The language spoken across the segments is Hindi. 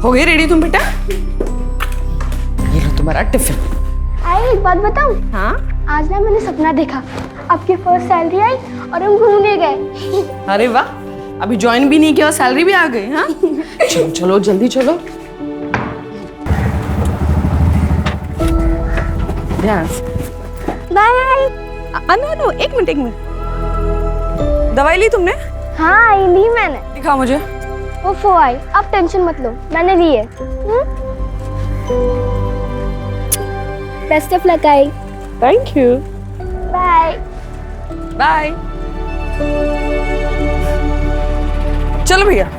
हो गई रेडी तुम बेटा? ये लो तुम्हारा टिफिन। आई एक बात बताऊं? हाँ? आज ना मैंने सपना देखा, आपकी फर्स्ट सैलरी आई और हम घूमने गए। अरे वाह, अभी ज्वाइन भी नहीं किया और सैलरी भी आ गई। हाँ चलो चलो जल्दी चलो। ध्यान से। बाय। नो, एक मिनट। दवाई ली तुमने? हाँ आई ली मैंने। दिखाओ मुझे। वो आई, आप टेंशन मत लो, मैंने ली है। बेस्ट ऑफ लक आई। Thank you. Bye bye. चलो भैया।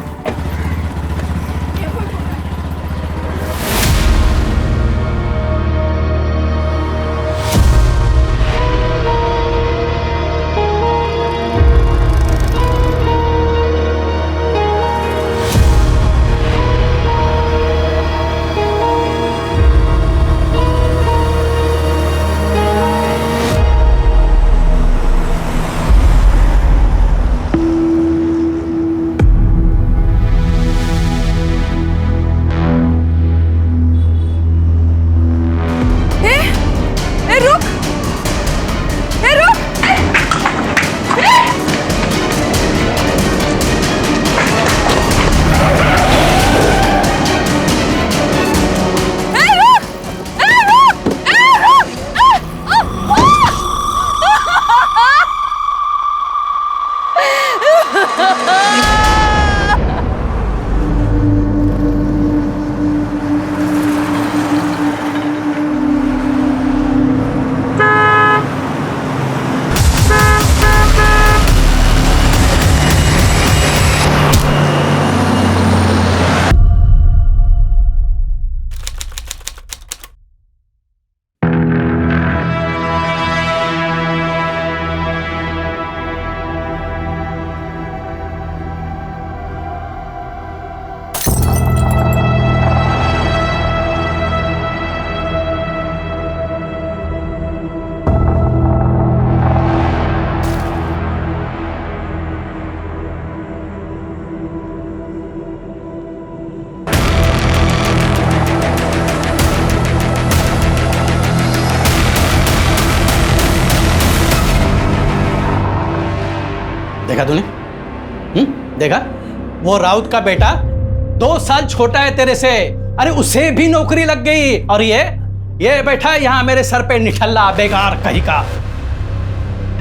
देखा तूने? देखा? वो राउत का बेटा 2 साल छोटा है तेरे से, अरे उसे भी नौकरी लग गई, और ये बैठा यहाँ मेरे सर पे निठल्ला बेकार कहीं का।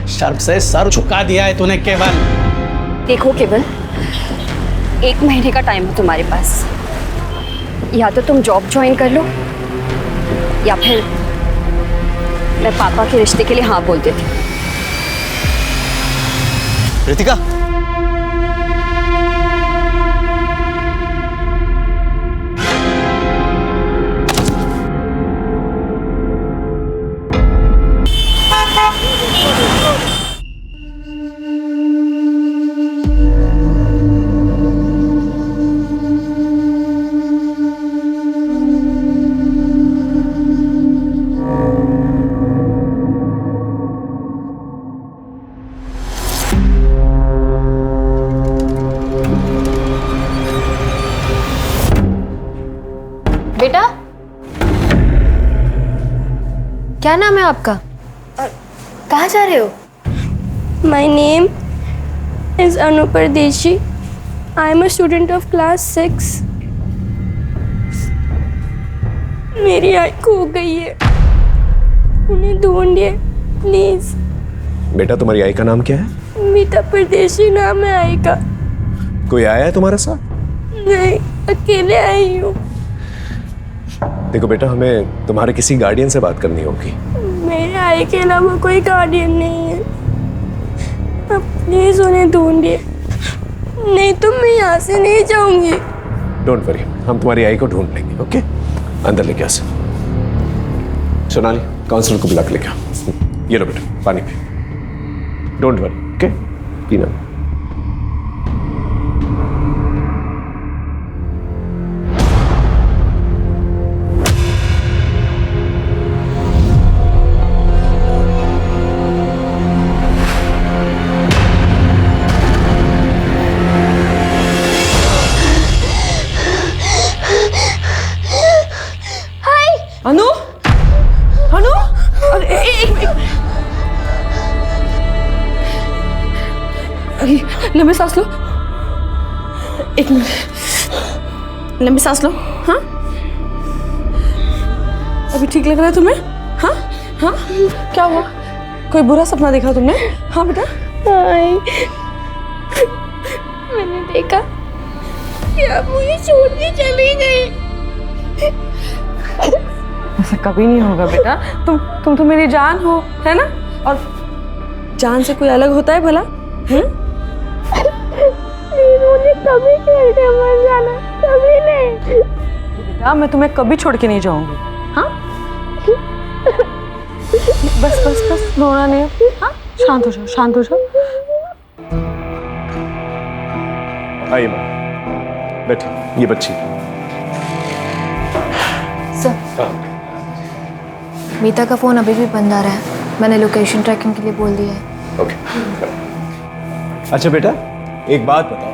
शर्म से सर झुका दिया है तूने केवल। देखो केवल, 1 महीने का टाइम है तुम्हारे पास, या तो तुम जॉब ज्वाइन कर लो या फिर मैं पापा के रिश्ते के लिए हाँ बोल देती हूँ। रितिका, बेटा, क्या नाम है आपका और कहाँ जा रहे हो? My name is Anu Pardeshi. I am a student of class 6. मेरी आई खो गई है, उन्हें ढूंढिए प्लीज। बेटा तुम्हारी आई का नाम क्या है? मीता परदेशी नाम है आई का। कोई आया है तुम्हारे साथ? नहीं, अकेले आई हूँ। देखो बेटा, हमें तुम्हारे किसी गार्डियन से बात करनी होगी। मेरे आई के अलावा कोई गार्डियन नहीं है, आप प्लीज उन्हें ढूंढिए, नहीं तो मैं यहाँ से नहीं जाऊंगी। डोंट वरी, हम तुम्हारी आई को ढूंढ लेंगे। ओके, अंदर लेके आ। सोनाली, काउंसलर को बुला के लेके आओ। ये लो बेटा, पानी पी। डोंट वरी, ओके, पीना। लंबी सांस लो, एक मिनट, लंबी सांस लो। हाँ, अभी ठीक लग रहा है तुम्हें? हाँ हाँ, क्या हुआ? कोई बुरा सपना देखा तुमने? हाँ बेटा। हाय, मैंने देखा कि आप मुझे छोड़ के चली गई। ऐसा कभी नहीं होगा बेटा, तुम तो मेरी जान हो, है ना? और जान से कोई अलग होता है भला? मुझे कभी छोड़ के मत जाना, कभी नहीं। बेटा मैं तुम्हें कभी छोड़ के नहीं जाऊंगी। हाँ, बस बस बस, रोना नहीं। हाँ, शांत हो जाओ, शांत हो जाओ। आइए मैम, बैठिए, ये बच्ची। सर, मीता का फ़ोन अभी भी बंद आ रहा है। मैंने लोकेशन ट्रैकिंग के लिए बोल दिया है। ओके। अच्छा बेटा, एक बात बताओ,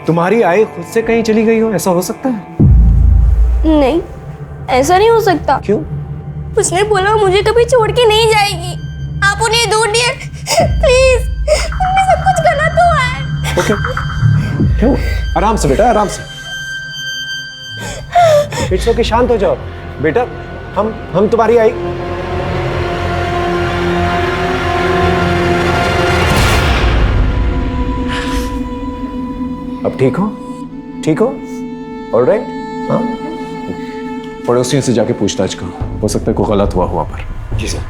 तुम्हारी आई खुद से कहीं चली गई हो, ऐसा हो सकता है? नहीं, ऐसा नहीं हो सकता। क्यों? उसने बोला मुझे कभी छोड़ के नहीं जाएगी। आप उन्हें ढूंढ दिए प्लीज, उनमें सब कुछ गलत हुआ है। ओके, क्यों? आराम से बेटा, आराम से। इट्स ओके, शांत हो जाओ बेटा। हम तुम्हारी आई। अब ठीक हो? ठीक हो? ऑलराइट? हाँ, पड़ोसियों से जाके पूछताछ करो, हो सकता है कोई गलत हुआ वहां पर। जी सर।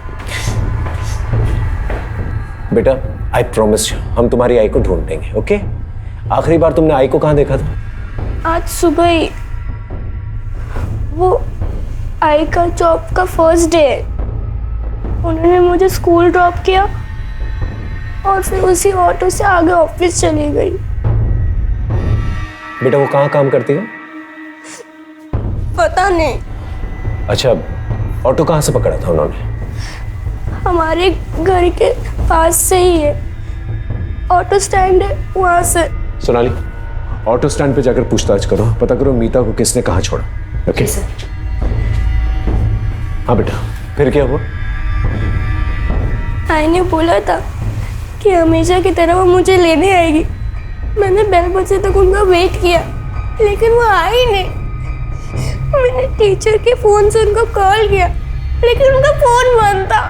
बेटा, आई प्रॉमिस यू, हम तुम्हारी आई को ढूंढ लेंगे। ओके? आखिरी बार तुमने आई को कहाँ देखा था? आज सुबह ही। वो आई का जॉब का फर्स्ट डे है। उन्होंने मुझे स्कूल ड्रॉप किया और फिर उसी ऑटो से आगे ऑफिस चली गई। बेटा वो कहाँ काम करती है? पता नहीं। अच्छा, ऑटो कहाँ से पकड़ा था उन्होंने? हमारे घर के पास से ही है, ऑटो स्टैंड है वहां से। सोनाली, ऑटो स्टैंड पे जाकर पूछताछ करो, पता करो मीता को किसने कहाँ छोड़ा। ओके? हाँ बेटा, फिर क्या हुआ? आई ने बोला था कि हमेशा की तरह वो मुझे लेने आएगी। मैंने 12 बजे तक उनका वेट किया, लेकिन वो आई नहीं। मैंने टीचर के फोन से उनको कॉल किया, लेकिन उनका फोन बंद था।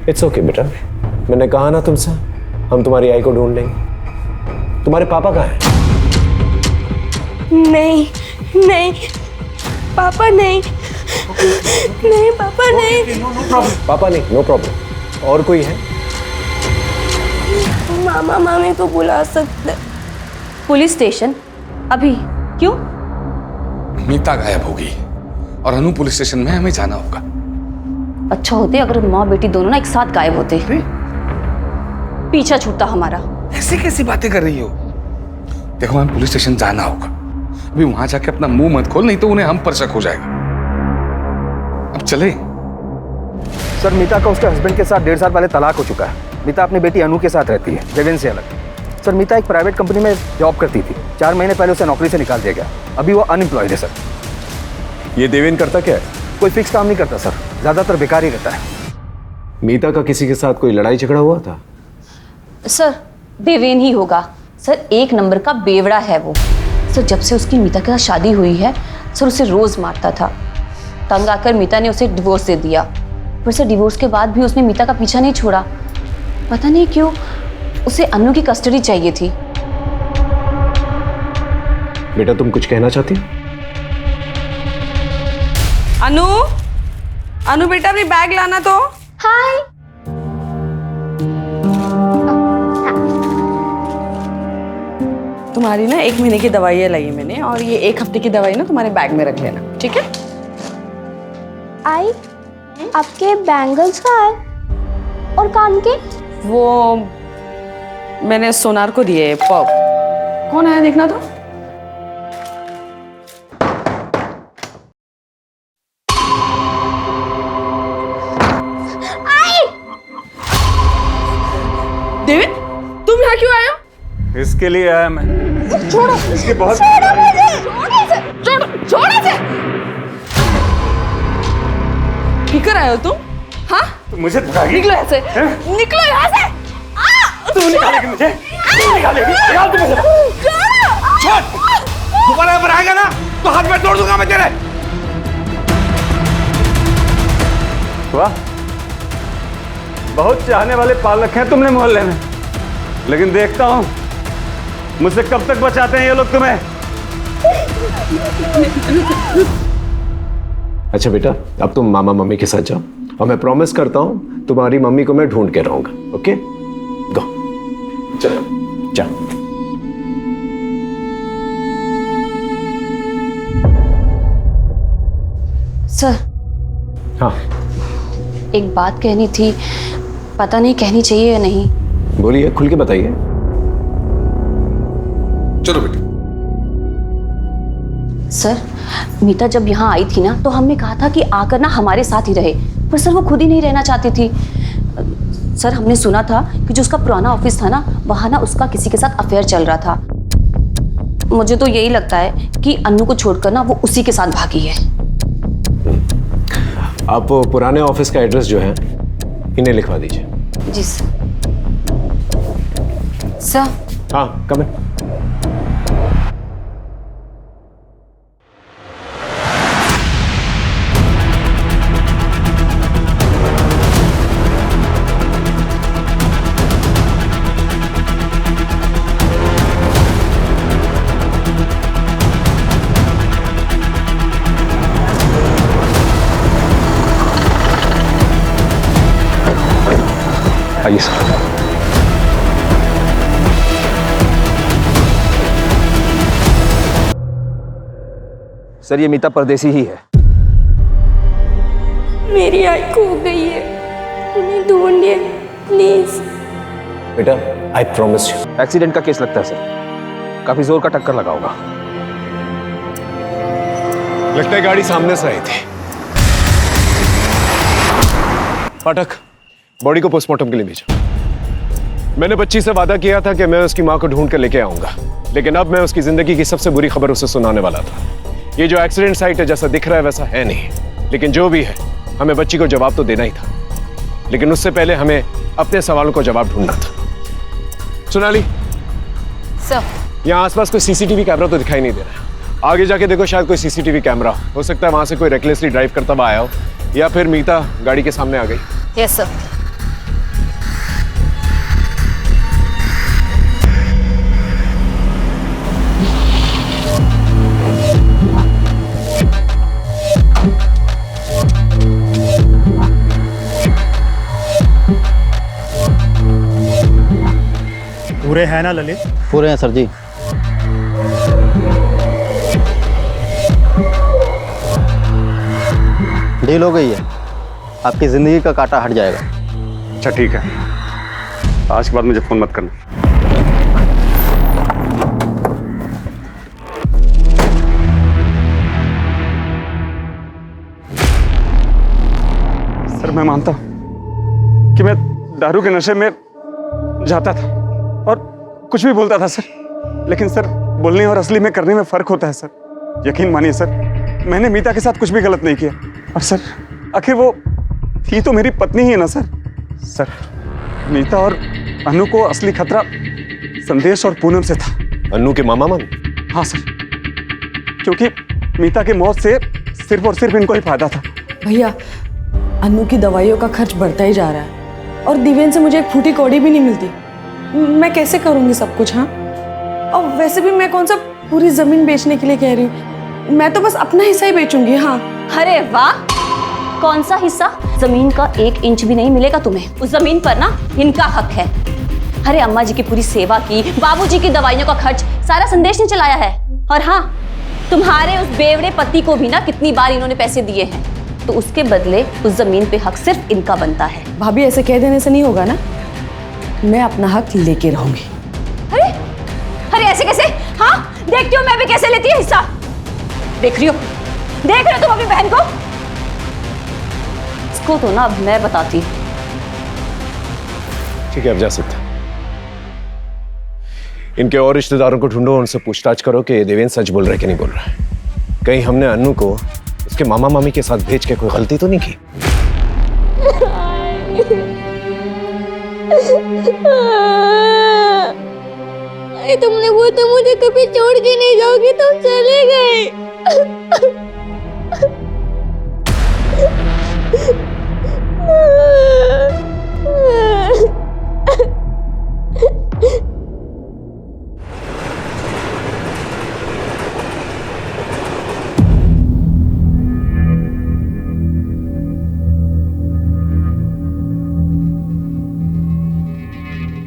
इट्स ओके बेटा, मैंने कहा ना तुमसे, हम तुम्हारी आई को ढूंढ लेंगे। तुम्हारे पापा कहाँ हैं? नहीं नहीं पापा नहीं, नहीं पापा नहीं। पापा नहीं, नो प्रॉब्लम। और कोई है? मामा मामी को बुला सकते। Police station? अभी? क्यों? मीता गायब होगी और अनु पुलिस स्टेशन में हमें जाना होगा। अच्छा होते अगर माँ बेटी दोनों ना एक साथ गायब होते, पीछा छूटता हमारा। ऐसी कैसी बातें कर रही हो? देखो, हमें पुलिस स्टेशन जाना होगा। अभी वहां जाके अपना मुंह मत खोल, नहीं तो उन्हें हम पर शक हो जाएगा। अब चले। सर, मीता का उसके हस्बैंड के साथ 1.5 साल पहले तलाक हो चुका है। मीता अपनी बेटी अनु के साथ रहती है, देवेन से अलग। सर, मीता एक प्राइवेट कंपनी में जॉब करती थी। 4 महीने पहले उसे नौकरी से निकाल दिया गया। अभी वो अनएम्प्लॉयड है सर। ये देवेन करता क्या है? कोई फिक्स काम नहीं करता सर, ज़्यादातर बेकार ही रहता है। मीता का किसी के साथ कोई लड़ाई झगड़ा हुआ था? सर, देवेन ही होगा। सर, 1 नंबर का बेवड़ा है वो। सर, जब से उसकी मीता के साथ शादी हुई है, सर उसे रोज मारता था। तंग आकर मीता ने उसे डिवोर्स दे दिया। पर सर, डिवोर्स के बाद भी उसने मीता का पीछा नहीं छोड़ा। पता नहीं क्यों उसे अनु की कस्टडी चाहिए थी। बेटा, तुम कुछ कहना चाहती हो? अनु, अनु बेटा अपनी बैग लाना तो। हाय। तुम्हारी ना 1 महीने की दवाइयाँ लाई है मैंने, और ये 1 हफ्ते की दवाई ना तुम्हारे बैग में रख लेना, ठीक है? आई, आपके बैंगल्स कहाँ है और कान के? वो मैंने सोनार को दिए। कौन आया देखना तो। देवेन, तुम यहाँ क्यों आए हो? इसके लिए आया मैं। छोड़ो, इसके बहुत छोड़ो इसे। फिकर आए हो तुम? हाँ, मुझे धरागी। निकलो यहाँ से, निकलो यहाँ से। तू निकालेगी मुझे? छोड़, दोबारा पर आएगा ना तो हाथ में तोड़ दूंगा मैं तेरे। वाह, बहुत चाहने वाले पाल रखे हैं तुमने मोहल्ले में, लेकिन देखता हूं मुझसे कब तक बचाते हैं ये लोग तुम्हें। अच्छा बेटा, अब तुम मामा मम्मी के साथ जाओ और मैं प्रॉमिस करता हूं तुम्हारी मम्मी को मैं ढूंढ के रहूंगा। ओके, गो, चलो जाओ। सर, हाँ एक बात कहनी थी, पता नहीं कहनी चाहिए या नहीं। बोलिए, खुल के बताइए। चलो बेटा। सर, मीता जब यहाँ आई थी ना तो हमने कहा था कि आकर ना हमारे साथ ही रहे, पर सर वो खुद ही नहीं रहना चाहती थी। सर, हमने सुना था कि जो उसका पुराना ऑफिस था ना, वहाँ ना उसका किसी के साथ अफेयर चल रहा था। मुझे तो यही लगता है कि अन्नू को छोड़कर ना वो उसी के साथ भागी है। आप पुराने ऑफिस का एड्रेस जो है इन्हें लिखवा दीजिए। जी सर। सर, हाँ, कम है। आइए सर। सर, ये मीता परदेसी ही है। मेरी आई खो गई है, उन्हें ढूंढिए प्लीज। बेटा, आई प्रॉमिस यू। एक्सीडेंट का केस लगता है सर, काफी जोर का टक्कर लगा होगा। लगता है गाड़ी सामने से आई थी। पाठक, बॉडी को पोस्टमार्टम के लिए भेजा। मैंने बच्ची से वादा किया था कि मैं उसकी मां को ढूंढ कर लेके आऊंगा, लेकिन अब मैं उसकी जिंदगी की सबसे बुरी खबर उसे सुनाने वाला था। ये जो एक्सीडेंट साइट है जैसा दिख रहा है वैसा है नहीं, लेकिन जो भी है हमें बच्ची को जवाब तो देना ही था, लेकिन उससे पहले हमें अपने सवालों को जवाब ढूंढना था। सोनाली सर, यहाँ आसपास कोई सीसीटीवी कैमरा तो दिखाई नहीं दे रहा है। आगे जाके देखो, शायद कोई सीसीटीवी कैमरा हो सकता है वहां से कोई रेकलेसली ड्राइव करता हुआ आया हो, या फिर मीता गाड़ी के सामने आ गई। Yes sir. पूरे हैं ना ललित? पूरे हैं सर जी। डील हो गई है, आपकी जिंदगी का कांटा हट जाएगा। अच्छा ठीक है, आज के बाद मुझे फोन मत करना। सर, मैं मानता हूं कि मैं दारू के नशे में जाता था और कुछ भी बोलता था सर, लेकिन सर बोलने और असली में करने में फर्क होता है सर। यकीन मानिए सर, मैंने मीता के साथ कुछ भी गलत नहीं किया, और सर आखिर वो थी तो मेरी पत्नी ही है ना सर। सर, मीता और अनु को असली खतरा संदेश और पूनम से था। अन्नू के मामा मामी? हाँ सर, क्योंकि मीता की मौत से सिर्फ और सिर्फ इनको ही फायदा था। भैया, अन्नू की दवाइयों का खर्च बढ़ता ही जा रहा है और दिव्यन से मुझे एक फूटी कौड़ी भी नहीं मिलती। मैं कैसे करूंगी सब कुछ? हाँ, और वैसे भी मैं कौन सा पूरी जमीन बेचने के लिए कह रही हूँ, मैं तो बस अपना हिस्सा ही बेचूंगी। हाँ। अरे वाह, कौन सा हिस्सा? जमीन का 1 इंच भी नहीं मिलेगा तुम्हें। उस जमीन पर ना इनका हक है। अरे अम्मा जी की पूरी सेवा की, बाबूजी की दवाइयों का खर्च सारा संदेश ने चलाया है। और हाँ, तुम्हारे उस बेवड़े पति को भी ना कितनी बार इन्होंने पैसे दिए हैं, तो उसके बदले उस जमीन पे हक सिर्फ इनका बनता है। भाभी, ऐसे कह देने से नहीं होगा ना, मैं अपना हक लेके रहूंगी। अरे अरे ऐसे कैसे? हाँ, देखती हो मैं भी कैसे लेती है हिस्सा। देख रही हो तुम अपनी बहन को? इसको तो ना अब मैं बताती। ठीक है, अब जा सकते। इनके और रिश्तेदारों को ढूंढो, उनसे पूछताछ करो कि देवेंद्र सच बोल रहा है कि नहीं बोल रहा है। कहीं हमने अन्नू को उसके मामा मामी के साथ भेज के कोई गलती तो नहीं की? अरे तुमने वो तो मुझे कभी छोड़ के नहीं जाओगे, तुम चले गए।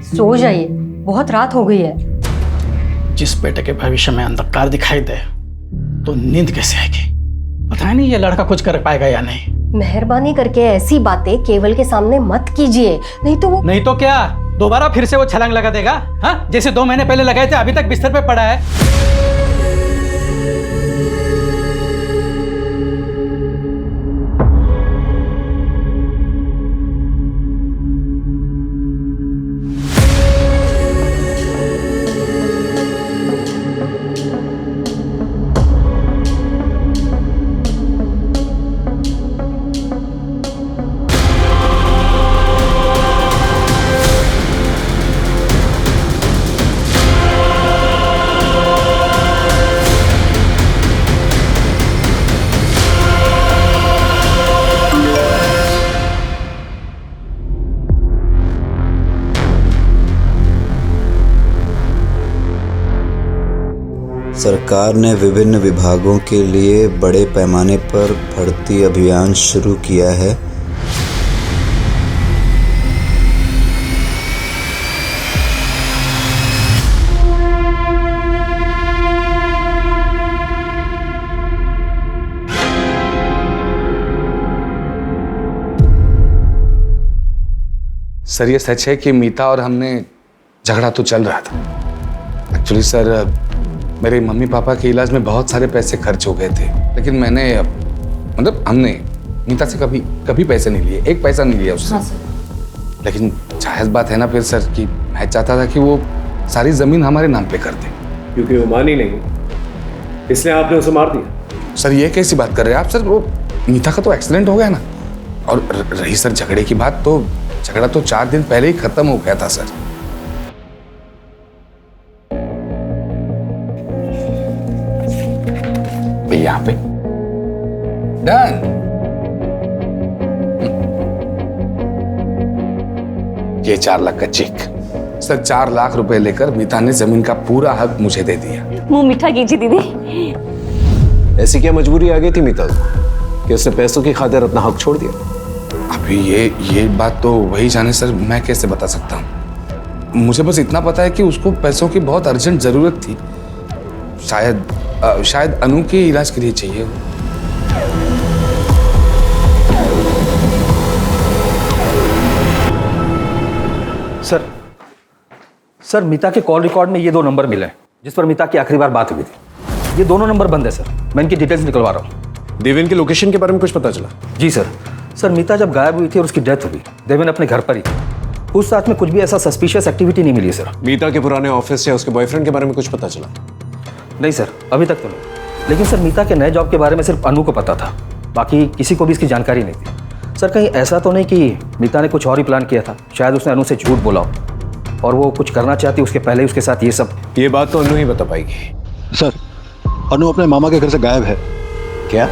सो जाइए, बहुत रात हो गई है। जिस बेटे के भविष्य में अंधकार दिखाई दे तो नींद कैसे आएगी? पता नहीं ये लड़का कुछ कर पाएगा या नहीं। मेहरबानी करके ऐसी बातें केवल के सामने मत कीजिए, नहीं तो वो नहीं तो क्या दोबारा फिर से वो छलांग लगा देगा? हाँ, जैसे 2 महीने पहले लगाए थे, अभी तक बिस्तर पे पड़ा है। सरकार ने विभिन्न विभागों के लिए बड़े पैमाने पर भर्ती अभियान शुरू किया है। सर ये सच है कि मीता और हमने झगड़ा तो चल रहा था। एक्चुअली सर मेरे मम्मी पापा के इलाज में बहुत सारे पैसे खर्च हो गए थे, लेकिन मैंने मतलब हमने मीता से कभी पैसे नहीं लिए, एक पैसा नहीं लिया उससे। हाँ सर। लेकिन जायज़ बात है ना फिर सर कि मैं चाहता था कि वो सारी ज़मीन हमारे नाम पे कर दे। क्योंकि वो मानी नहीं, इसलिए आपने उसे मार दिया। सर ये कैसी बात कर रहे हैं आप? सर वो मीता का तो एक्सीडेंट हो गया ना, और रही सर झगड़े की बात, तो झगड़ा तो 4 दिन पहले ही खत्म हो गया था सर। यहाँ पे डन। ये 4 लाख का चेक। सर 4 लाख रुपए लेकर मीता ने जमीन का पूरा हक मुझे दे दिया। मुंह मीठा कीजिए दीदी। ऐसी क्या मजबूरी आ गई थी मीता को कि उसने पैसों की खातिर अपना हक छोड़ दिया? अभी ये बात तो वही जाने सर, मैं कैसे बता सकता हूँ। मुझे बस इतना पता है कि उसको पैसों की बहुत अर्जेंट जरूरत थी। शायद अनु के इलाज के लिए चाहिए। सर मीता के कॉल रिकॉर्ड में ये 2 नंबर मिले हैं जिस पर मीता की आखिरी बार बात हुई थी। ये दोनों नंबर बंद है सर, मैं इनकी डिटेल्स निकलवा रहा हूँ। देवेन की लोकेशन के बारे में कुछ पता चला? जी सर मीता जब गायब हुई थी और उसकी डेथ हुई, देवेन अपने घर पर ही थी। उस साथ में कुछ भी ऐसा सस्पिशियस एक्टिविटी नहीं मिली सर। मीता के पुराने ऑफिस या उसके बॉयफ्रेंड के बारे में कुछ पता चला? नहीं सर, अभी तक तो नहीं। लेकिन सर मीता के नए जॉब के बारे में सिर्फ अनु को पता था, बाकी किसी को भी इसकी जानकारी नहीं थी। सर कहीं ऐसा तो नहीं कि मीता ने कुछ और ही प्लान किया था? शायद उसने अनु से झूठ बोला हो और वो कुछ करना चाहती उसके पहले उसके साथ ये सब। ये बात तो अनु ही बता पाएगी। सर अनु अपने मामा के घर से गायब है। क्या?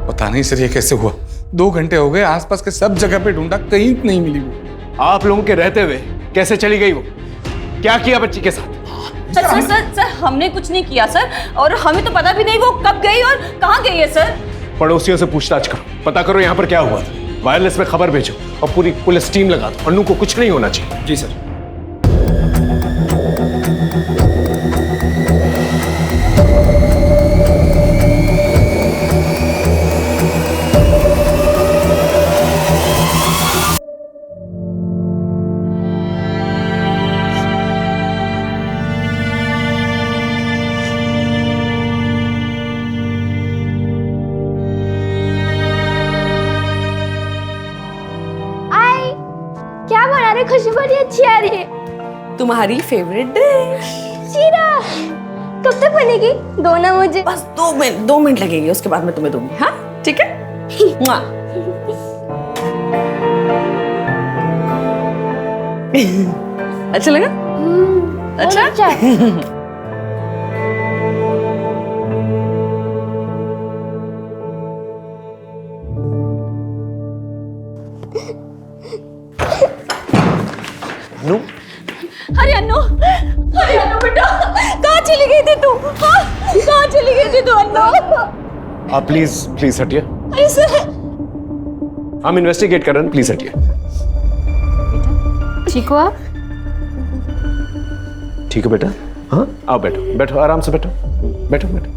पता नहीं सर ये कैसे हुआ। 2 घंटे हो गए, आसपास के सब जगह पे ढूंढा, कहीं नहीं मिली वो। आप लोगों के रहते हुए कैसे चली गई वो? क्या किया बच्ची के साथ? सर हमने कुछ नहीं किया सर, और हमें तो पता भी नहीं वो कब गई और कहाँ गई है सर। पड़ोसियों से पूछताछ करो, पता करो यहाँ पर क्या हुआ था। वायरलेस में खबर भेजो और पूरी पुलिस टीम लगा दो। अनु को कुछ नहीं होना चाहिए। जी सर। क्या बना रहे? खुशबू बड़ी अच्छी आ रही है। तुम्हारी फेवरेट डिश। शीरा कब तक बनेगी? दो ना मुझे। बस 2 मिनट लगेंगे, उसके बाद मैं तुम्हें दूंगी। हाँ ठीक है। मुआ। अच्छा लगा? अच्छा नो अरे अन्नू बेटा, कहाँ चली गई थी तू? हाँ, कहाँ चली गई थी तू अन्नू? आप प्लीज प्लीज हटिए, अरे सर, हम इन्वेस्टिगेट कर रहे हैं, प्लीज हटिए। ठीक हो आप? ठीक है बेटा, हाँ आओ बैठो बैठो, आराम से बैठो बैठो बैठो,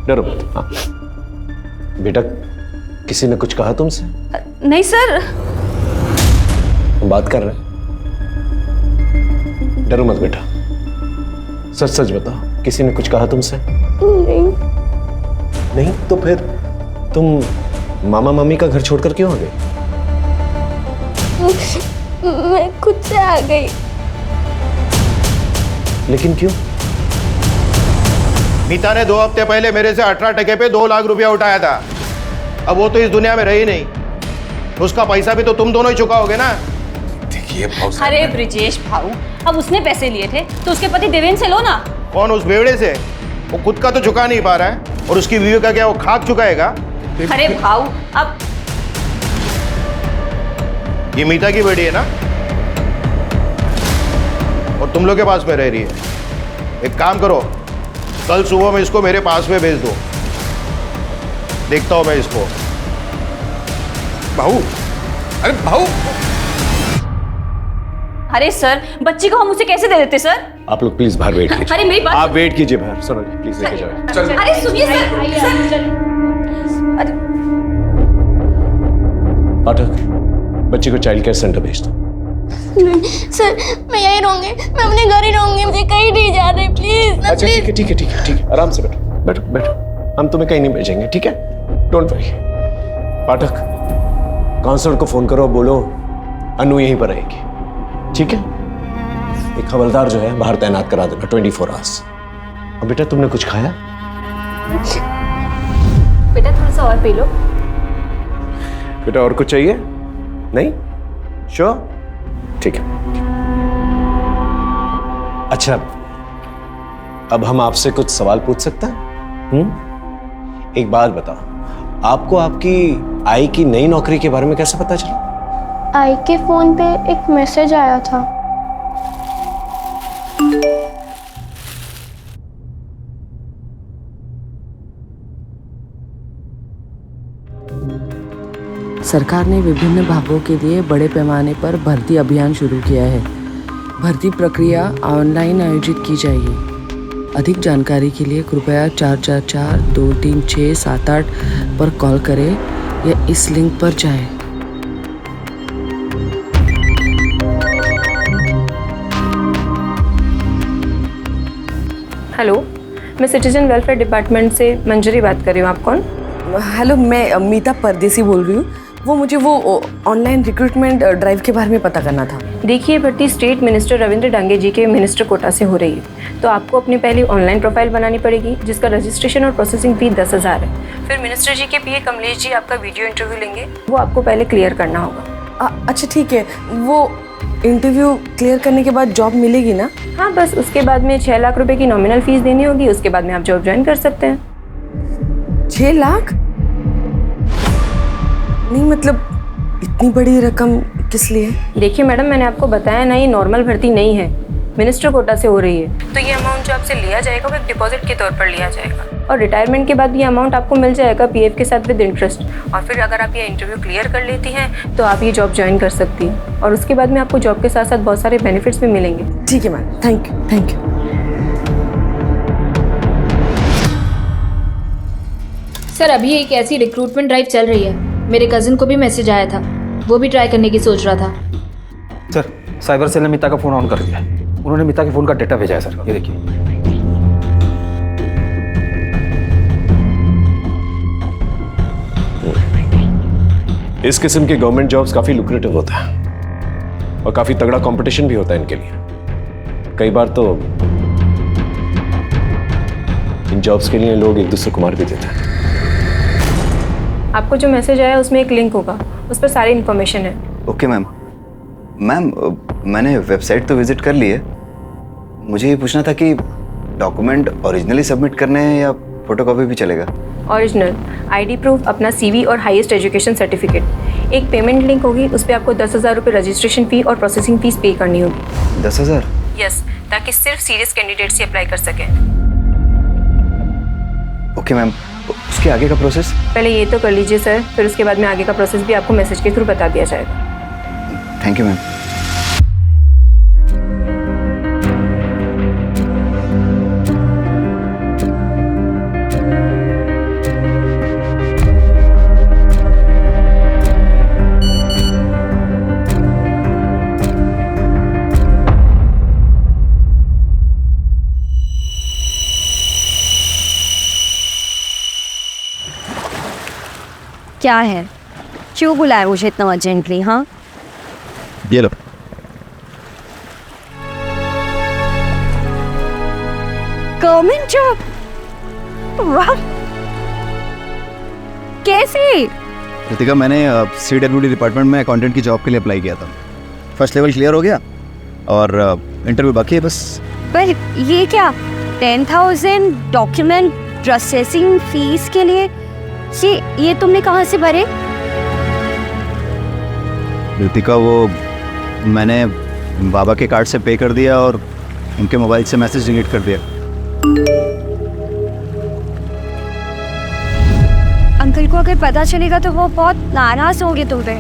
डरो मत। हाँ बेटा, किसी ने कुछ कहा तुमसे? नहीं सर। हम बात कर रहे हैं, डरो मत बेटा, सच सच बताओ, किसी ने कुछ कहा तुमसे? नहीं। नहीं तो फिर तुम मामा मम्मी का घर छोड़कर क्यों आ गई? मैं खुद से आ गई। लेकिन क्यों? मीता ने 2 हफ्ते पहले मेरे से 18 टके पे 2 लाख रुपया उठाया था। अब वो तो इस दुनिया में रही नहीं, उसका पैसा भी तो तुम दोनों ही चुकाओगे ना। देखिए अरे ब्रिजेश भाऊ, अब उसने पैसे लिए थे तो उसके पति देवेंद्र से लो ना। कौन उस बेवड़े से? वो खुद का तो चुका नहीं पा रहा है, और उसकी बीवी का क्या वो खाक चुकाएगा? अरे भाऊ, अब ये मीता की बेटी है ना, और तुम लोग के पास में रह रही है। एक काम करो, कल सुबह में इसको मेरे पास में भेज दो, देखता हूं मैं इसको। भाऊ, अरे भाऊ, अरे सर, बच्ची को हम उसे कैसे दे देते सर? आप लोग प्लीज बाहर वेट कीजिए। अरे मेरी बात, आप वेट कीजिए बाहर, सुनो प्लीज लेके जाओ। अरे सुनिए सर, अरे पाठक, बच्ची को चाइल्ड केयर सेंटर भेज दो। सर, मैं यहीं रहूंगी, मैं अपने घर ही रहूंगी, मुझे कहीं नहीं जाना है, प्लीज। अच्छा ठीक है ठीक है ठीक है ठीक है, आराम से बैठो बैठो बैठो, हम तुम्हें कहीं नहीं भेजेंगे, ठीक है? Don't worry. पाठक, काउंसलर को फोन करो, बोलो अनु यहीं पर रहेगी, ठीक है? एक हवलदार जो है बाहर तैनात करा देना 24 आवर्स। अब बेटा, तुमने कुछ खाया? बेटा थोड़ा सा और पी लो। बेटा और कुछ चाहिए? नहीं? श्योर? ठीक है। अच्छा, अब हम आपसे कुछ सवाल पूछ सकते हैं? एक बात बताओ, आपको आपकी आई की नई नौकरी के बारे में कैसे पता चला? आई के फोन पे एक मैसेज आया था। सरकार ने विभिन्न भागों के लिए बड़े पैमाने पर भर्ती अभियान शुरू किया है। भर्ती प्रक्रिया ऑनलाइन आयोजित की जाएगी। अधिक जानकारी के लिए कृपया 444-236-78 पर कॉल करें या इस लिंक पर जाएं। हेलो, मैं सिटीजन वेलफेयर डिपार्टमेंट से मंजरी बात कर रही हूँ। आप कौन? हेलो, मैं मीता परदेसी बोल रही हूँ। वो मुझे वो ऑनलाइन रिक्रूटमेंट ड्राइव के बारे में पता करना था। देखिए, भर्ती स्टेट मिनिस्टर रविंद्र डांगे जी के मिनिस्टर कोटा से हो रही है, तो आपको अपनी पहली ऑनलाइन प्रोफाइल बनानी पड़ेगी, जिसका रजिस्ट्रेशन और प्रोसेसिंग फी 10,000 है। फिर मिनिस्टर जी के पीए कमलेश जी आपका वीडियो इंटरव्यू लेंगे, वो आपको पहले क्लियर करना होगा। अच्छा ठीक है, वो इंटरव्यू क्लियर करने के बाद जॉब मिलेगी ना? हाँ, बस उसके बाद में 6 लाख रुपए की नॉमिनल फीस देनी होगी। उसके बाद में आप जॉब ज्वाइन कर सकते हैं। 6 लाख? नहीं, मतलब इतनी बड़ी रकम किस लिए? देखिए मैडम, मैंने आपको बताया ना, ये नॉर्मल भर्ती नहीं है, मिनिस्टर कोटा से हो रही है। तो ये अमाउंट जो आपसे लिया जाएगा वो एक डिपॉजिट के तौर पर लिया जाएगा, और रिटायरमेंट के बाद ये अमाउंट आपको मिल जाएगा पीएफ के साथ विद इंटरेस्ट। और फिर अगर आप ये इंटरव्यू क्लियर कर लेती हैं तो आप ये जॉब ज्वाइन कर सकती हैं, और उसके बाद में आपको जॉब के साथ साथ बहुत सारे बेनिफिट्स भी मिलेंगे। ठीक है ma'am, thank you thank you. Sir, अभी एक ऐसी रिक्रूटमेंट ड्राइव चल रही है, मेरे कजिन को भी मैसेज आया था, वो भी ट्राई करने की सोच रहा था। सर, साइबर सेल ने मीता का फोन ऑन कर दिया। उन्होंने मीता के फोन का डेटा भेजा है सर, ये देखिए। इस किस्म के गवर्नमेंट जॉब्स काफी लुक्रेटिव होता है और काफी तगड़ा कंपटीशन भी होता है इनके लिए। कई बार तो इन जॉब्स के लिए लोग एक दूसरे को मार भी देते हैं। आपको जो मैसेज आया उसमें एक लिंक होगा, उस पर सारी इन्फॉर्मेशन है। Okay ma'am. मैम, मैंने वेबसाइट तो विजिट कर ली है, मुझे ये पूछना था कि डॉक्यूमेंट ओरिजिनली सबमिट करने हैं या फोटोकॉपी भी चलेगा? ओरिजिनल आईडी प्रूफ, अपना सीवी और हाईएस्ट एजुकेशन सर्टिफिकेट। एक पेमेंट लिंक होगी, उस पर आपको 10,000 रुपये रजिस्ट्रेशन फ़ी और प्रोसेसिंग फ़ीस पे करनी होगी। 10,000? यस, ताकि सिर्फ सीरियस कैंडिडेट से अप्लाई कर सकें। ओके मैम, उसके आगे का प्रोसेस? पहले ये तो कर लीजिए सर, फिर उसके बाद में आगे का प्रोसेस भी आपको मैसेज के थ्रू बता दिया जाएगा। Thank you ma'am. क्या है, क्यों बुलाया मुझे इतना अर्जेंटली? हाँ, ये लो। Government job? वाह, कैसे? रितिका, मैंने CWD डिपार्टमेंट में अकाउंटेंट की जॉब के लिए अप्लाई किया था। फर्स्ट लेवल क्लियर हो गया और इंटरव्यू बाकी है बस। पर ये क्या, 10,000 डॉक्यूमेंट प्रोसेसिंग फीस के लिए? ये तुमने कहाँ से भरे? रितिका, वो मैंने बाबा के कार्ड से पे कर दिया और उनके मोबाइल से मैसेज डिलीट कर दिया। अंकल को अगर पता चलेगा तो वो बहुत नाराज होंगे तुम पे।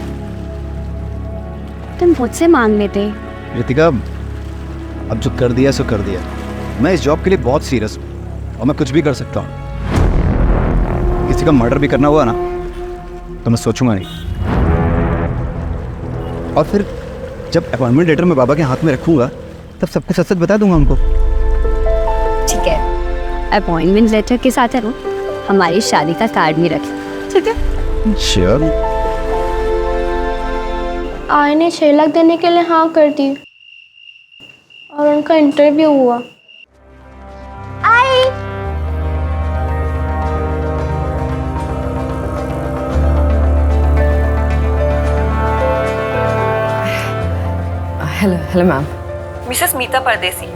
तुम मुझसे मांग लेते। रितिका, अब जो कर दिया सो कर दिया। मैं इस जॉब के लिए बहुत सीरियस हूँ और मैं कुछ भी कर सकता हूँ। किसी का मर्डर भी करना हुआ ना तो मैं सोचूंगा नहीं। और फिर जब अपॉइंटमेंट लेटर मैं बाबा के हाथ में रखूंगा तब सब कुछ सच बता दूंगा उनको। ठीक है, अपॉइंटमेंट लेटर के साथ है ना हमारी शादी का कार्ड भी रखें, ठीक है? श्योर। आई ने 6 लाख देने के लिए हाँ कर दी और उनका इंटरव्यू हुआ। आई हेलो मैम। मिसेस मीता परदेसी,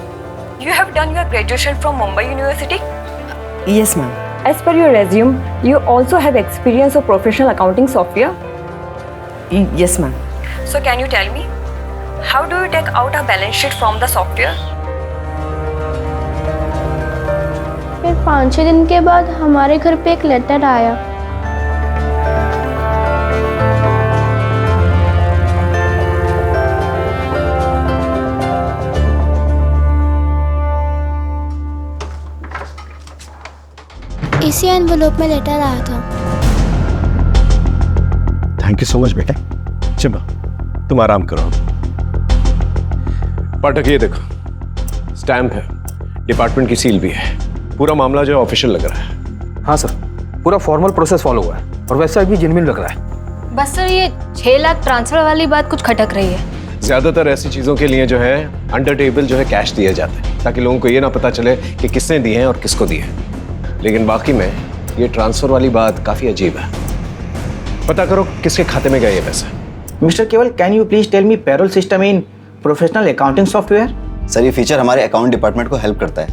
you have done your graduation from Mumbai University? Yes ma'am. As per your resume, you also have experience of professional accounting software? Yes ma'am. So can you tell me, how do you take out a balance sheet from the software? फिर 5-6 दिन के बाद हमारे घर पे एक लेटर आया। इसी एनवेलोप में लेटर आया था। थैंक यू सो मच बेटा। चलो तुम आराम करो। पाठक, ये देखो, स्टैम्प है, डिपार्टमेंट की सील भी है। पूरा मामला जो है ऑफिशियल लग रहा है। हाँ सर, पूरा फॉर्मल प्रोसेस फॉलो हुआ है और वैसा भी जेन्युइन लग रहा है। बस सर, ये 6 लाख ट्रांसफर वाली बात कुछ खटक रही है। ज्यादातर ऐसी चीजों के लिए जो है अंडर टेबल जो है कैश दिए जाते हैं ताकि लोगों को ये ना पता चले कि किसने दिए हैं और किसको दिए हैं। लेकिन बाकी में ये ट्रांसफर वाली बात काफी अजीब है। पता करो किसके खाते में गए ये पैसे। Mister Kewal, can you please tell me payroll system in professional accounting software? Sir, ये फीचर हमारे अकाउंट डिपार्टमेंट को हेल्प करता है।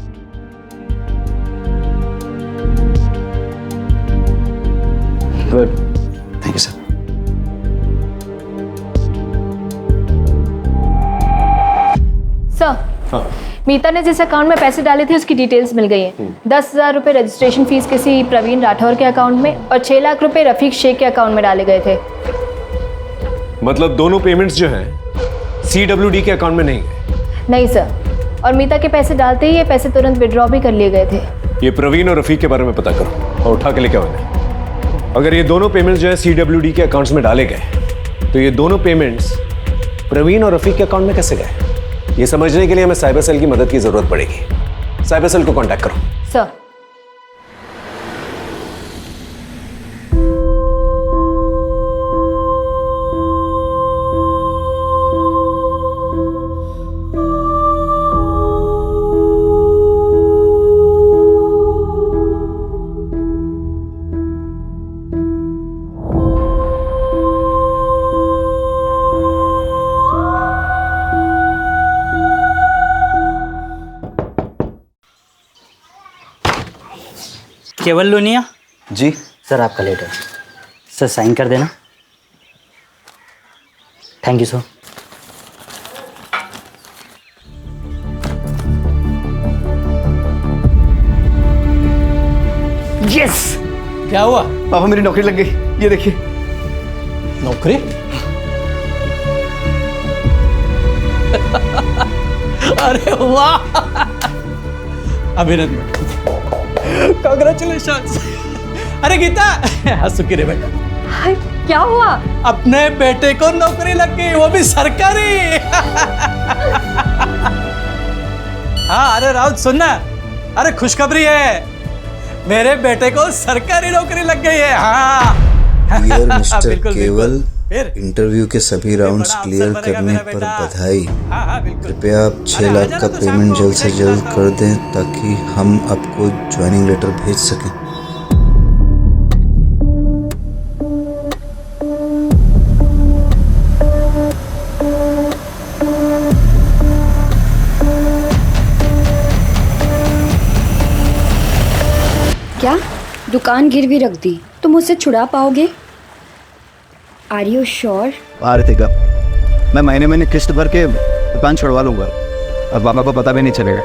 Good, thank you sir. Sir, Meeta ने जिस अकाउंट में पैसे डाले थे उसकी डिटेल्स मिल गई हैं। 10,000 रुपये रजिस्ट्रेशन फीस किसी प्रवीण राठौर के अकाउंट में और 6 लाख रुपए रफीक शेख के अकाउंट में डाले गए थे। मतलब दोनों पेमेंट्स जो हैं CWD के अकाउंट में नहीं गए? नहीं सर, और मीता के पैसे डालते ही ये पैसे तुरंत विड्रॉ भी कर लिए गए थे। ये प्रवीण और रफीक के बारे में पता करो और उठा के लेके आओ इन्हें। अगर ये दोनों पेमेंट्स जो है CWD के अकाउंट्स में डाले गए तो ये दोनों पेमेंट्स प्रवीण और रफीक के अकाउंट में कैसे गए? ये समझने के लिए हमें साइबर सेल की मदद की जरूरत पड़ेगी। साइबर सेल को कांटेक्ट करो। सर, केवल लोनिया जी सर, आपका लेटर सर, साइन कर देना। Thank you sir. यस। क्या हुआ? पापा मेरी नौकरी लग गई, ये देखिए। नौकरी? अरे वाह, अभिनंदन, कांग्रेचुलेशन। अरे गीता, सुखी रे बेटा। क्या हुआ? अपने बेटे को नौकरी लग गई, वो भी सरकारी। हाँ, अरे राउत सुनना, अरे खुशखबरी है, मेरे बेटे को सरकारी नौकरी लग गई है। हाँ डियर मिस्टर केवल, इंटरव्यू के सभी राउंड्स क्लियर करने पर बधाई। कृपया आप 6 लाख का पेमेंट जल्द से जल्द कर दें ताकि हम आपको ज्वाइनिंग लेटर भेज सकें। क्या दुकान गिरवी रख दी? तुम मुझसे छुड़ा पाओगे? Are you sure? आरतिका, मैं महीने किस्त भर के दुकान छुड़वा लूंगा। अब पापा को पता भी नहीं चलेगा।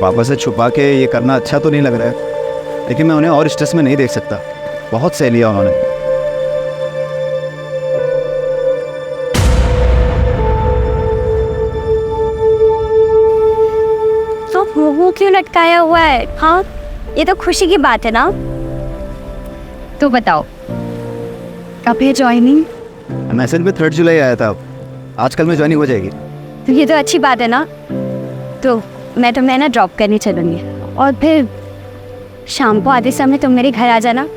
पापा से छुपा के ये करना अच्छा तो नहीं लग रहा है, लेकिन मैं उन्हें और स्ट्रेस में नहीं देख सकता। बहुत सह लिया उन्होंने। तो मुंह क्यों लटकाया हुआ है? हाँ, ये तो खुशी की बात है ना। तो बताओ, कब है ज्वाइनिंग? मैसेज में 3 जुलाई आया था, आजकल में ज्वाइनिंग हो जाएगी। तो ये तो अच्छी बात है ना। तो मैं तुम्हें ना ड्रॉप करने चलूँगी और फिर शाम को आधे समय तुम मेरे घर आ जाना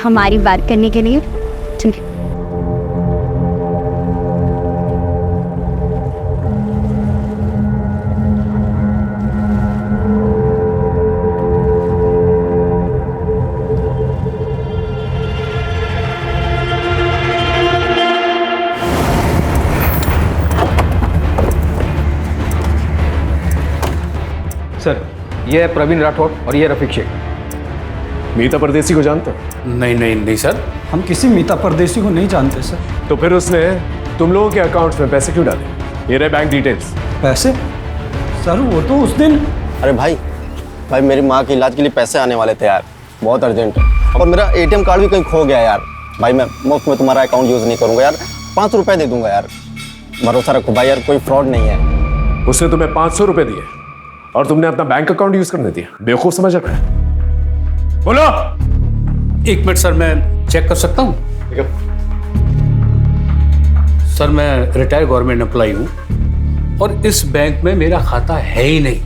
हमारी बात करने के लिए। ठीक है? सर, ये है प्रवीण राठौर और ये रफीक शेख। मीता परदेसी को जानते हो? नहीं नहीं नहीं सर, हम किसी मीता परदेसी को नहीं जानते सर। तो फिर उसने तुम लोगों के अकाउंट्स में पैसे क्यों डाले? ये रहे बैंक डिटेल्स। पैसे? सर वो तो उस दिन। अरे भाई मेरी माँ के इलाज के लिए पैसे आने वाले थे यार, बहुत अर्जेंट है। और मेरा ATM कार्ड भी कहीं खो गया यार। भाई मैं मुफ्त में तुम्हारा अकाउंट यूज़ नहीं करूँगा यार, 5 रुपये दे दूंगा यार। भरोसा रखो भाई यार, कोई फ्रॉड नहीं है। उसने तुम्हें 500 रुपये दिए और तुमने अपना बैंक अकाउंट यूज करने दिया? बेवकूफ समझ रहा है? बोलो। 1 मिनट सर, मैं चेक कर सकता हूँ? सर, मैं रिटायर्ड गवर्नमेंट एम्प्लॉय हूँ और इस बैंक में मेरा खाता है ही नहीं।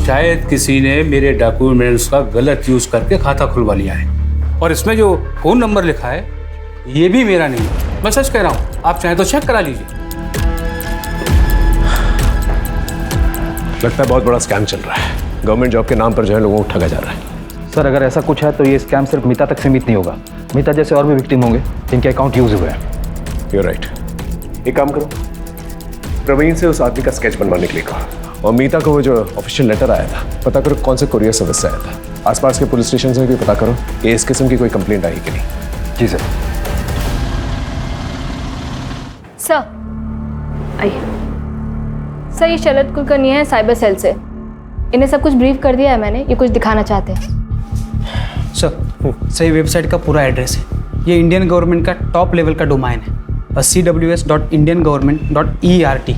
शायद किसी ने मेरे डॉक्यूमेंट्स का गलत यूज करके खाता खुलवा लिया है। और इसमें जो फोन नंबर लिखा है ये भी मेरा नहीं है। मैं सच कह रहा हूँ, आप चाहें तो चेक करा लीजिए। लगता है बहुत बड़ा स्कैम चल रहा है। गवर्नमेंट जॉब के नाम पर जो है लोगों को ठगा जा रहा है। सर, अगर ऐसा कुछ है तो ये स्कैम सिर्फ मीता तक सीमित नहीं होगा। मीता जैसे और भी विक्टिम होंगे जिनके अकाउंट यूज हुए हैं। You're right। एक काम करो, प्रवीण से उस आदमी का स्केच बनवाने के लिए कहो और मीता को वो जो ऑफिशियल लेटर आया था पता करो कौन से कुरियर सर्विस से आया था। आसपास के पुलिस स्टेशन से भी पता करो कि इस किस्म की कोई कंप्लेंट आई कि नहीं। जी सर। सर आइए। सर, ये शरद कुलकर्णी है साइबर सेल से। इन्हें सब कुछ ब्रीफ कर दिया है मैंने, ये कुछ दिखाना चाहते हैं। सर, सही वेबसाइट का पूरा एड्रेस है। ये इंडियन गवर्नमेंट का टॉप लेवल का डोमाइन है, cws.indiangovernment.ert।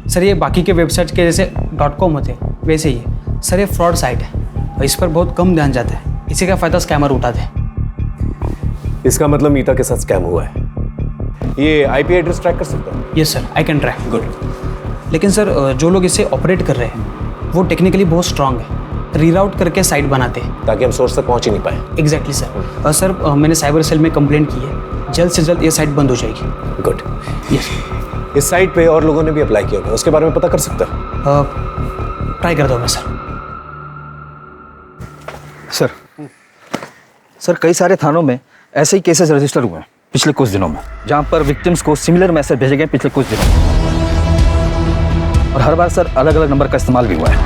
सर, ये बाकी के वेबसाइट के जैसे .com होते हैं वैसे ही है। सर, ये फ्रॉड साइट है और इस पर बहुत कम ध्यान जाता है। इसी का फ़ायदा स्कैमर उठाते हैं। इसका मतलब मीता के साथ स्कैम हुआ है। ये IP एड्रेस ट्रैक कर सकता हूँ? Yes sir, I can track. Good. लेकिन सर, जो लोग इसे ऑपरेट कर रहे हैं वो टेक्निकली बहुत स्ट्रांग है, रीराउट करके साइट बनाते हैं ताकि हम सोर्स तक पहुंच ही नहीं पाए। Exactly sir. सर, मैंने साइबर सेल में कंप्लेंट की है, जल्द से जल्द ये साइट बंद हो जाएगी। गुड। यस। इस साइट पे और लोगों ने भी अप्लाई किया होगा, उसके बारे में पता कर सकता है? ट्राई करता हूँ मैं सर। सर, कई सारे थानों में ऐसे ही केसेस रजिस्टर हुए हैं पिछले कुछ दिनों में, जहां पर विक्टिम्स को सिमिलर मैसेज भेजे गए पिछले कुछ दिनों में। और हर बार सर अलग अलग नंबर का इस्तेमाल भी हुआ है।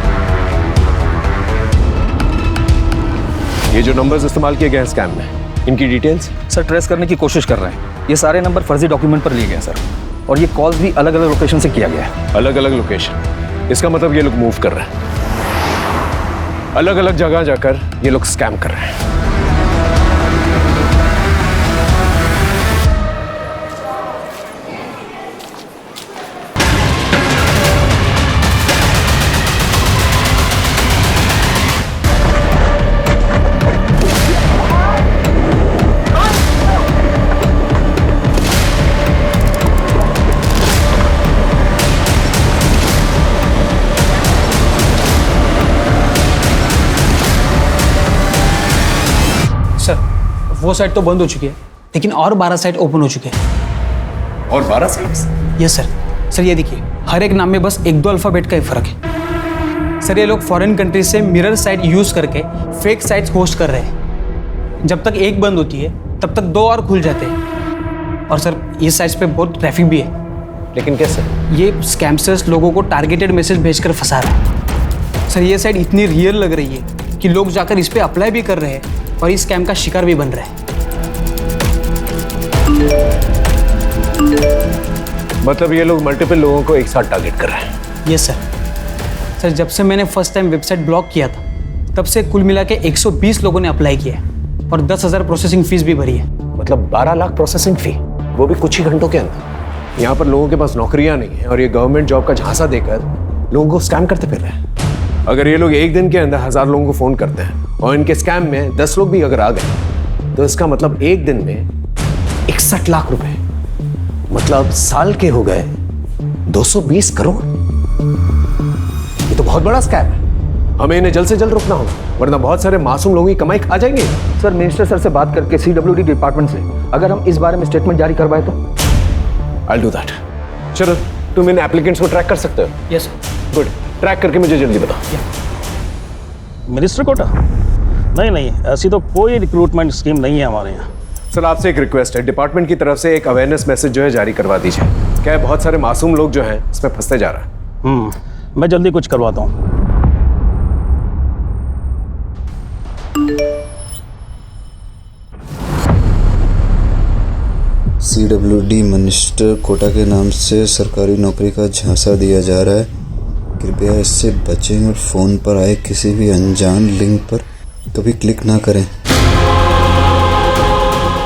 ये जो नंबर्स इस्तेमाल किए गए हैं स्कैम में, इनकी डिटेल्स सर ट्रेस करने की कोशिश कर रहे हैं। ये सारे नंबर फर्जी डॉक्यूमेंट पर लिए गए हैं सर, और ये कॉल्स भी अलग अलग लोकेशन से किया गया है। अलग अलग लोकेशन, इसका मतलब ये लोग मूव कर रहे हैं, अलग अलग जगह जाकर ये लोग स्कैम कर रहे हैं। वो साइट तो बंद हो चुकी है, लेकिन और 12 साइट ओपन हो चुके हैं। और 12 साइट्स? Yes sir. सर ये देखिए, हर एक नाम में बस 1-2 अल्फ़ाबेट का ही फर्क है। सर ये लोग फॉरेन कंट्रीज से मिरर साइट यूज करके फेक साइट्स होस्ट कर रहे हैं। जब तक एक बंद होती है तब तक 2 और खुल जाते हैं। और सर ये साइट्स पे बहुत ट्रैफिक भी है। लेकिन कैसे? ये स्कैमर्स लोगों को टारगेटेड मैसेज भेजकर फंसा रहे हैं। सर ये साइट इतनी रियल लग रही है कि लोग जाकर इस पर अप्लाई भी कर रहे हैं और इस स्कैम का शिकार भी बन रहे हैं। मतलब ये लोग मल्टीपल लोगों को एक साथ टारगेट कर रहे हैं? Yes sir. सर जब से मैंने फर्स्ट टाइम वेबसाइट ब्लॉक किया था तब से कुल मिला के 120 लोगों ने अप्लाई किया है और 10,000 प्रोसेसिंग फीस भी भरी है। मतलब 12 लाख प्रोसेसिंग फी, वो भी कुछ ही घंटों के अंदर। यहाँ पर लोगों के पास नौकरियां नहीं है और ये गवर्नमेंट जॉब का झांसा देकर लोगों को स्कैम करते फिर रहे हैं। अगर ये लोग एक दिन के अंदर 1000 लोगों को फोन करते हैं और इनके स्कैम में 10 लोग भी अगर आ गए तो इसका मतलब एक दिन में 61 लाख रुपए, मतलब साल के हो गए 220 करोड़। ये तो बहुत बड़ा स्कैम है। हमें इन्हें जल्द से जल्द रोकना होगा, वरना बहुत सारे मासूम लोगों की कमाई खा जाएंगे। सर मिनिस्टर सर से बात करके CWD डिपार्टमेंट से अगर हम इस बारे में स्टेटमेंट जारी करवाए तो? I'll do that. चलो तुम इन एप्लीकेंट्स को ट्रैक कर सकते हो? Yes sir. गुड, ट्रैक करके मुझे जल्दी बताओ। मिनिस्टर कोटा? नहीं, ऐसी तो कोई रिक्रूटमेंट स्कीम नहीं है हमारे यहाँ। सर आपसे एक रिक्वेस्ट है, डिपार्टमेंट की तरफ से एक अवेयरनेस मैसेज जो है जारी करवा दीजिए। क्या है, बहुत सारे मासूम लोग जो हैं इसमें फंसते जा रहा है। मैं जल्दी कुछ करवाता हूँ। CWD मिनिस्टर कोटा के नाम से सरकारी नौकरी का झांसा दिया जा रहा है। कृपया इससे बचें और फ़ोन पर आए किसी भी अनजान लिंक पर कभी क्लिक ना करें।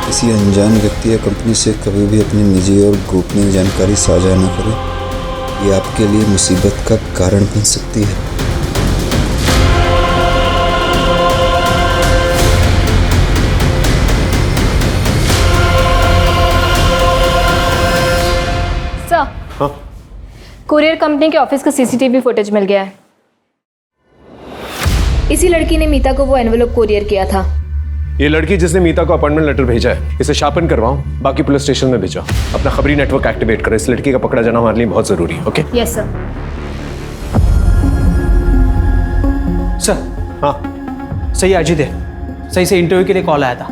किसी अनजान व्यक्ति या कंपनी से कभी भी अपनी निजी और गोपनीय जानकारी साझा न करें। ये आपके लिए मुसीबत का कारण बन सकती है। कुरियर कंपनी के ऑफिस का CCTV फुटेज मिल गया है। इसी लड़की ने मीता को वो एनवेलप कुरियर किया था। ये लड़की जिसने मीता को अपॉइंटमेंट लेटर भेजा है, इसे शार्पन करवाओ, बाकी पुलिस स्टेशन में भेजो। अपना खबरी नेटवर्क एक्टिवेट करो। इस लड़की का पकड़ा जाना हमारे लिए बहुत जरूरी है। ओके? Yes sir. सर सही अजीत है, सही से इंटरव्यू के लिए कॉल आया था।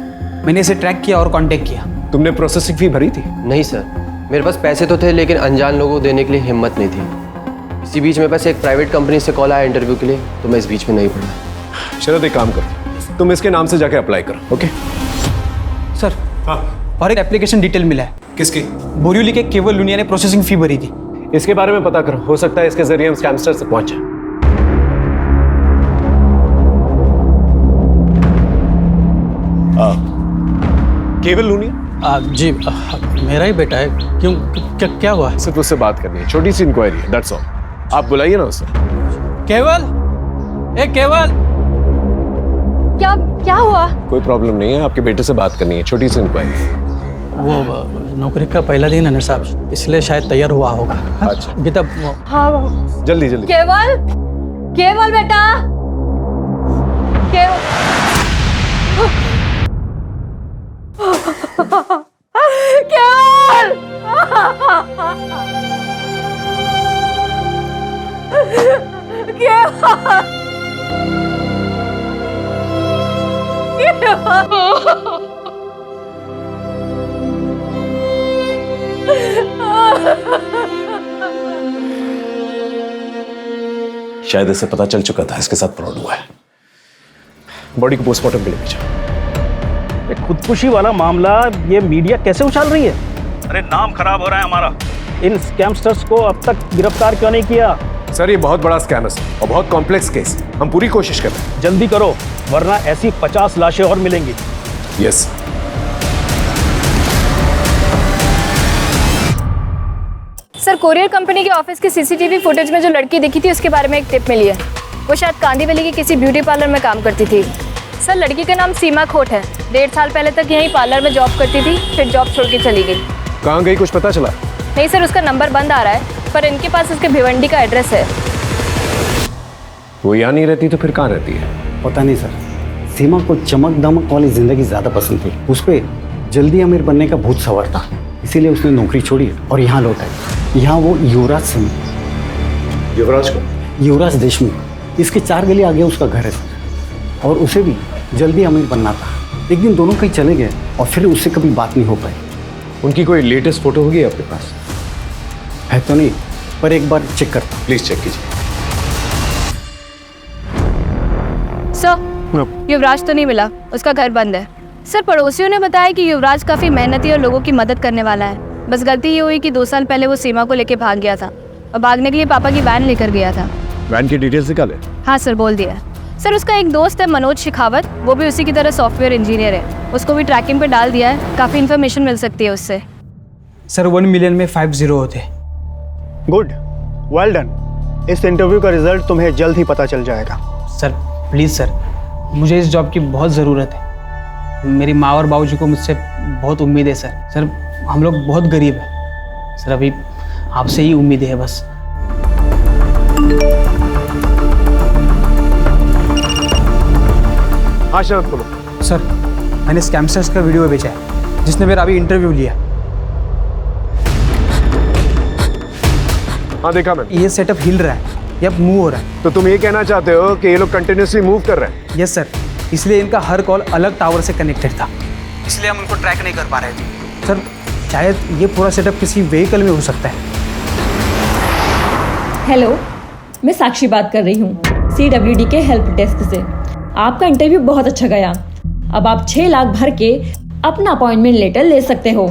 मैंने इसे ट्रैक किया और कांटेक्ट किया। तुमने प्रोसेसिंग फी भरी थी? नहीं सर, मेरे पास पैसे तो थे लेकिन अनजान लोगों को देने के लिए हिम्मत नहीं थी। इसी बीच मेरे पास एक प्राइवेट कंपनी से कॉल आया इंटरव्यू के लिए, तो मैं इस बीच में नहीं पड़ा। शरद एक काम करो, तुम इसके नाम से जाके अप्लाई करो। Okay sir? और एक एप्लीकेशन डिटेल मिला है। किसकी? बोरिवली के केवल लुनिया ने प्रोसेसिंग फी भरी थी। इसके बारे में पता करो, हो सकता है इसके जरिए हम स्कैमस्टर से पहुंचे। केवल लुनिया? जी मेरा ही बेटा है। क्यों, क्या हुआ? सिर्फ उससे बात करनी है, छोटी सी इंक्वायरी है, दैट्स ऑल। आप बुलाइए ना उसे। केवल, केवल, क्या हुआ? कोई प्रॉब्लम नहीं है, आपके बेटे से बात करनी है, छोटी सी इंक्वायरी। वो नौकरी का पहला दिन है ना साहब, इसलिए शायद तैयार हुआ होगा। अच्छा गीता, हाँ जल्दी। केवल बेटा, शायद इसे पता चल चुका था इसके साथ फ्रॉड हुआ है। बॉडी को पोस्टमार्टम के लिए भेजा। ये खुदकुशी वाला मामला ये मीडिया कैसे उछाल रही है? अरे नाम खराब हो रहा है हमारा। इन स्कैमस्टर्स को अब तक गिरफ्तार क्यों नहीं किया? सर ये बहुत बड़ा स्कैम है और बहुत कॉम्प्लेक्स केस है। हम पूरी कोशिश कर रहे हैं। जल्दी करो वरना ऐसी 50 लाशें और मिलेंगी। यस। सर कोरियर कंपनी के ऑफिस की सीसीटीवी फुटेज में जो लड़की दिखी थी उसके बारे में एक टिप मिली है। वो शायद कांदीवली की किसी ब्यूटी पार्लर में काम करती थी। सर लड़की का नाम सीमा खोट है। 1.5 साल पहले तक यहीं पार्लर में जॉब करती थी, फिर जॉब छोड़ के चली गई। कहाँ गई कुछ पता चला? नहीं सर, उसका नंबर बंद आ रहा है, पर इनके पास उसके भिवंडी का एड्रेस है। वो यहाँ नहीं रहती तो फिर कहाँ रहती है? पता नहीं सर, सीमा को चमक दमक वाली जिंदगी ज़्यादा पसंद थी। उस पर जल्दी अमीर बनने का भूत सवार था, इसीलिए उसने नौकरी छोड़ी और यहाँ लौट आई। यहाँ वो युवराज सिंह, युवराज को? युवराज देशमुख, इसके 4 गली आगे उसका घर है सर। और उसे भी जल्दी अमीर बनना था। एक दिन दोनों कहीं चले गए और फिर उससे कभी बात नहीं हो पाई। उनकी कोई लेटेस्ट फोटो होगी आपके पास? है तो नहीं, पर एक बार चेक करता हूँ। प्लीज चेक कीजिए। सर युवराज तो नहीं मिला, उसका घर बंद है। सर पड़ोसियों ने बताया कि युवराज काफ़ी मेहनती और लोगों की मदद करने वाला है। बस गलती ये हुई कि 2 साल पहले वो सीमा को लेके भाग गया था और भागने के लिए पापा की वैन लेकर गया था। वैन की डिटेल्स निकाले? हाँ सर, बोल दिया। सर उसका एक दोस्त है मनोज शेखावत, वो भी उसी की तरह सॉफ्टवेयर इंजीनियर है। उसको भी ट्रैकिंग पे डाल दिया है, काफ़ी इन्फॉर्मेशन मिल सकती है उससे। सर 1 मिलियन में 5 0 होते। Good, well done. इस इंटरव्यू का रिजल्ट तुम्हें जल्द ही पता चल जाएगा। सर प्लीज़ सर, मुझे इस जॉब की बहुत ज़रूरत है। मेरी माँ और बाबूजी को मुझसे बहुत उम्मीद है सर। सर हम लोग बहुत गरीब हैं सर, अभी आपसे ही उम्मीद है बस। हाँ शरद बोलो। सर मैंने स्कैमस्टर्स का वीडियो भेजा है जिसने मेरा अभी इंटरव्यू लिया। हाँ देखा मैंने। ये सेटअप हिल रहा है, ये अब मूव हो रहा है। तो तुम ये कहना चाहते हो कि ये लोग कंटिन्यूसली मूव कर रहे हैं? यस सर, इसलिए इनका हर कॉल अलग टावर से कनेक्टेड था, इसलिए हम उनको ट्रैक नहीं कर पा रहे थे। सर शायद ये पूरा सेटअप किसी व्हीकल में हो सकता है। हेलो, मैं साक्षी बात कर रही हूँ CWD के हेल्प डेस्क से। आपका इंटरव्यू बहुत अच्छा गया। अब आप 6 लाख भर के अपना अपॉइंटमेंट लेटर ले सकते हो।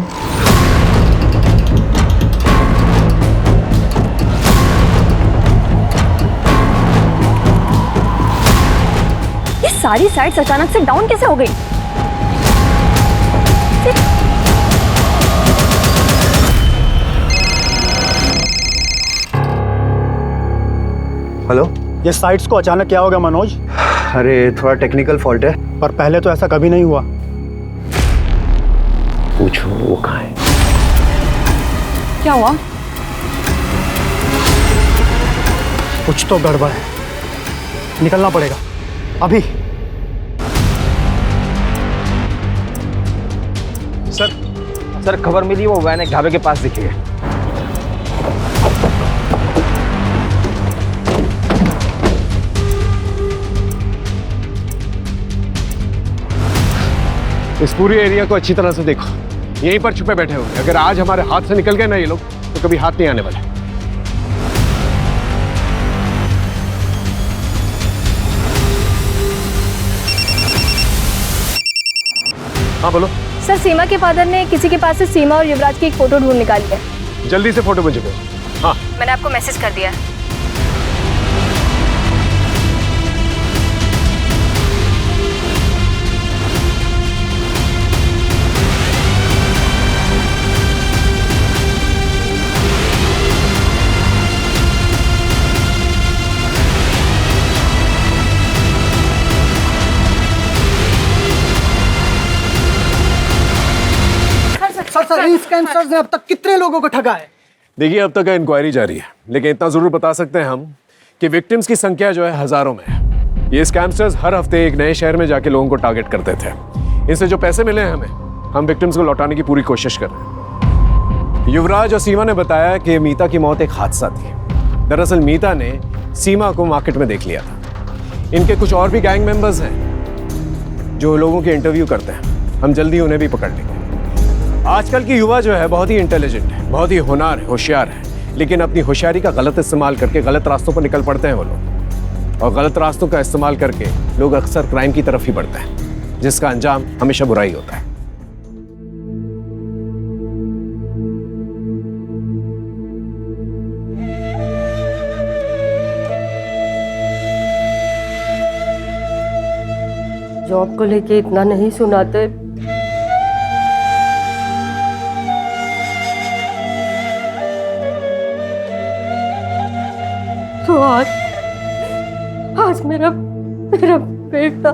ये सारी साइट्स अचानक से डाउन कैसे हो गई? हेलो, ये साइट्स को अचानक क्या हो गया मनोज? अरे थोड़ा टेक्निकल फॉल्ट है। पर पहले तो ऐसा कभी नहीं हुआ। पूछो वो कहाँ है? क्या हुआ? कुछ तो गड़बड़ है, निकलना पड़ेगा अभी। सर खबर मिली, वो वैन एक ढाबे के पास दिखी है। इस पूरी एरिया को अच्छी तरह से देखो, यहीं पर छुपे बैठे होंगे। अगर आज हमारे हाथ से निकल गए ना ये लोग तो कभी हाथ नहीं आने वाले। हाँ बोलो। सर सीमा के फादर ने किसी के पास से सीमा और युवराज की एक फ़ोटो ढूंढ निकाली है। जल्दी से फोटो मुझे भेजो। हाँ मैंने आपको मैसेज कर दिया है। सर इन स्कैमस्टर्स ने अब तक कितने लोगों को ठगा है? देखिए अब तक इंक्वायरी जारी है, लेकिन इतना जरूर बता सकते हैं हम कि विक्टिम्स की संख्या जो है हजारों में है। ये स्कैमस्टर्स हर हफ्ते एक नए शहर में जाके लोगों को टारगेट करते थे। इनसे जो पैसे मिले हैं हमें, हम विक्टिम्स को लौटाने की पूरी कोशिश कर रहे हैं। युवराज और सीमा ने बताया कि मीता की मौत एक हादसा थी। दरअसल मीता ने सीमा को मार्केट में देख लिया था। इनके कुछ और भी गैंग मेंबर्स हैं जो लोगों के इंटरव्यू करते हैं। हम जल्दी उन्हें भी पकड़ लेंगे। आजकल की युवा जो है बहुत ही इंटेलिजेंट है, बहुत ही होनहार है, होशियार है, लेकिन अपनी होशियारी का गलत इस्तेमाल करके गलत रास्तों पर निकल पड़ते हैं वो लोग। और गलत रास्तों का इस्तेमाल करके लोग अक्सर क्राइम की तरफ ही बढ़ते हैं, जिसका अंजाम हमेशा बुराई होता है। जॉब को लेके इतना नहीं सुनाते। तो आज मेरा बेटा